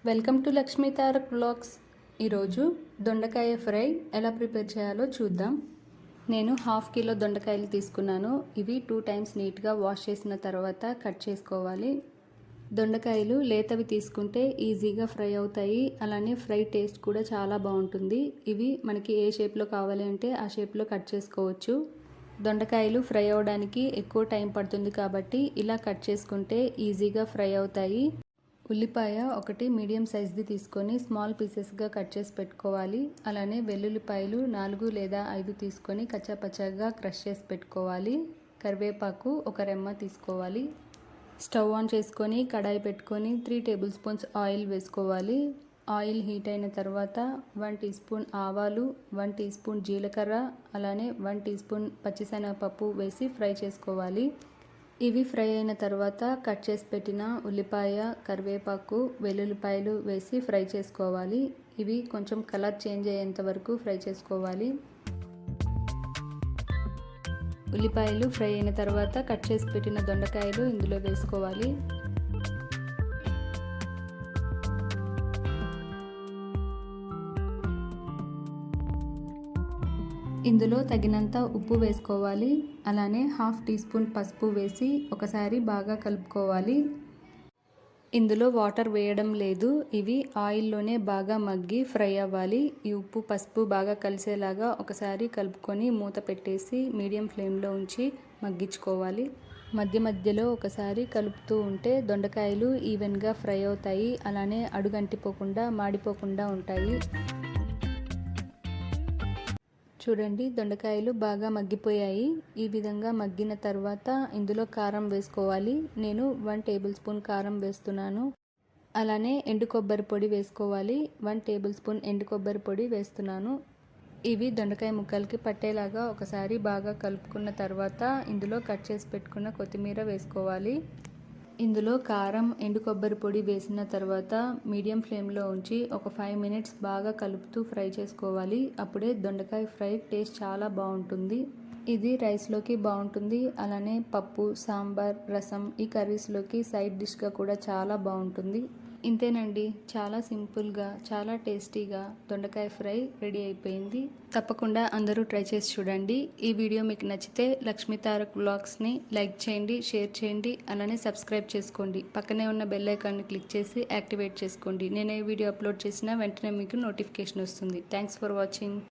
Welcome to Lakshmi Tarak vlogs. ఈరోజు దొండకాయ fry ఎలా ప్రిపేర్ చేయాలో చూద్దాం. నేను 1/2 కిలో దొండకాయలు తీసుకున్నాను. ఇవి 2 టైమ్స్ నీట్గా వాష్ చేసిన తర్వాత కట్ చేసుకోవాలి. దొండకాయలు లేతవి తీసుకుంటే ఈజీగా ఫ్రై అవుతాయి. అలానే ఫ్రై టేస్ట్ కూడా చాలా బాగుంటుంది. ఇవి మనకి ఏ షేప్లో కావాలి అంటే ఆ షేప్లో కట్ చేసుకోవచ్చు. దొండకాయలు ఫ్రై అవ్వడానికి ఎక్కువ టైం పడుతుంది కాబట్టి ఇలా కట్ చేసుకుంటే ఈజీగా ఫ్రై అవుతాయి. ఉల్లిపాయ ఒకటి మీడియం సైజ్ది తీసుకొని స్మాల్ పీసెస్గా కట్ చేసి పెట్టుకోవాలి. అలానే వెల్లుల్లిపాయలు 4 లేదా 5 తీసుకొని కచ్చాపచ్చాగా క్రష్ చేసి పెట్టుకోవాలి. కరివేపాకు ఒక రెమ్మ తీసుకోవాలి. స్టవ్ ఆన్ చేసుకొని కడాయి పెట్టుకొని 3 టేబుల్ స్పూన్స్ ఆయిల్ వేసుకోవాలి. ఆయిల్ హీట్ అయిన తర్వాత 1 టీ స్పూన్ ఆవాలు, 1 టీ స్పూన్ జీలకర్ర, అలానే 1 టీ స్పూన్ పచ్చిశనగపప్పు వేసి ఫ్రై చేసుకోవాలి. ఇవి ఫ్రై అయిన తర్వాత కట్ చేసి పెట్టిన ఉల్లిపాయ, కరివేపాకు, వెల్లుల్లిపాయలు వేసి ఫ్రై చేసుకోవాలి. ఇవి కొంచెం కలర్ చేంజ్ అయ్యేంత వరకు ఫ్రై చేసుకోవాలి. ఉల్లిపాయలు ఫ్రై అయిన తర్వాత కట్ చేసి పెట్టిన దొండకాయలు ఇందులో వేసుకోవాలి. ఇందులో తగినంత ఉప్పు వేసుకోవాలి. అలానే 1/2 టీ స్పూన్ పసుపు వేసి ఒకసారి బాగా కలుపుకోవాలి. ఇందులో వాటర్ వేయడం లేదు. ఇవి ఆయిల్లోనే బాగా మగ్గి ఫ్రై అవ్వాలి. ఈ ఉప్పు పసుపు బాగా కలిసేలాగా ఒకసారి కలుపుకొని మూత పెట్టేసి మీడియం ఫ్లేమ్లో ఉంచి మగ్గించుకోవాలి. మధ్య మధ్యలో ఒకసారి కలుపుతూ ఉంటే దొండకాయలు ఈవెన్గా ఫ్రై అవుతాయి. అలానే అడుగంటిపోకుండా మాడిపోకుండా ఉంటాయి. చూడండి, దొండకాయలు బాగా మగ్గిపోయాయి. ఈ విధంగా మగ్గిన తర్వాత ఇందులో కారం వేసుకోవాలి. నేను 1 టేబుల్ స్పూన్ కారం వేస్తున్నాను. అలానే ఎండు కొబ్బరి పొడి వేసుకోవాలి. 1 టేబుల్ స్పూన్ ఎండు కొబ్బరి పొడి వేస్తున్నాను. ఇవి దొండకాయ ముక్కలకి పట్టేలాగా ఒకసారి బాగా కలుపుకున్న తర్వాత ఇందులో కట్ చేసి పెట్టుకున్న కొత్తిమీర వేసుకోవాలి. ఇందులో కారం, ఎండు కొబ్బరి పొడి వేసిన తర్వాత మీడియం ఫ్లేమ్లో ఉంచి ఒక 5 మినిట్స్ బాగా కలుపుతూ ఫ్రై చేసుకోవాలి. అప్పుడే దొండకాయ ఫ్రై టేస్ట్ చాలా బాగుంటుంది. ఇది రైస్లోకి బాగుంటుంది. అలానే పప్పు, సాంబార్, రసం ఈ కర్రీస్లోకి సైడ్ డిష్గా కూడా చాలా బాగుంటుంది. ఇంతేనండి, చాలా సింపుల్గా చాలా టేస్టీగా దొండకాయ ఫ్రై రెడీ అయిపోయింది. తప్పకుండా అందరూ ట్రై చేసి చూడండి. ఈ వీడియో మీకు నచ్చితే లక్ష్మీ తారక్ వ్లాగ్స్ని లైక్ చేయండి, షేర్ చేయండి, అలానే సబ్స్క్రైబ్ చేసుకోండి. పక్కనే ఉన్న బెల్ ఐకాన్ని క్లిక్ చేసి యాక్టివేట్ చేసుకోండి. నేను ఏ వీడియో అప్లోడ్ చేసినా వెంటనే మీకు నోటిఫికేషన్ వస్తుంది. Thanks for watching.